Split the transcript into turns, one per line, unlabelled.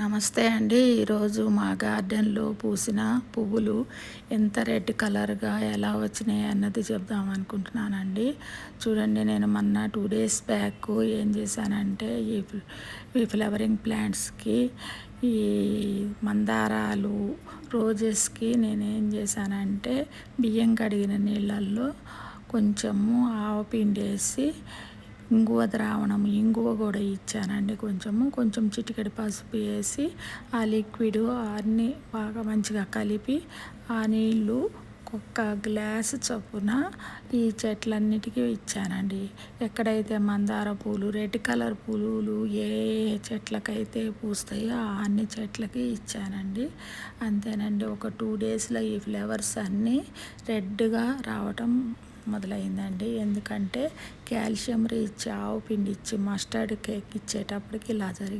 నమస్తే అండి. ఈరోజు మా గార్డెన్లో పూసిన పువ్వులు ఎంత రెడ్ కలర్గా ఎలా వచ్చినాయి అన్నది చెప్దాం అనుకుంటున్నానండి. చూడండి, నేను మొన్న 2 days బ్యాక్ ఏం చేశానంటే ఈ ఫ్లవరింగ్ ప్లాంట్స్కి, ఈ మందారాలు, రోజెస్కి నేనేం చేశానంటే బియ్యం కడిగిన నీళ్ళల్లో కొంచెము ఆవపిండి వేసి ఇంగువ కూడా ఇచ్చానండి. కొంచెం చిటికెడు పసుపు వేసి ఆ లిక్విడ్ అన్నీ బాగా మంచిగా కలిపి ఆ నీళ్ళు ఒక్క గ్లాసు చొప్పున ఈ చెట్లన్నిటికీ ఇచ్చానండి. ఎక్కడైతే మందార పూలు, రెడ్ కలర్ పూలు ఏ చెట్లకైతే పూస్తాయో అన్ని చెట్లకి ఇచ్చానండి. అంతేనండి, ఒక 2 daysలో ఈ ఫ్లవర్స్ అన్నీ రెడ్గా రావటం మొదలైందండి. ఎందుకంటే కాల్షియం రిచ్ ఆవు పిండి ఇచ్చి మస్టర్డ్ కేక్ ఇచ్చేటప్పటికి ఇలా జరిగింది.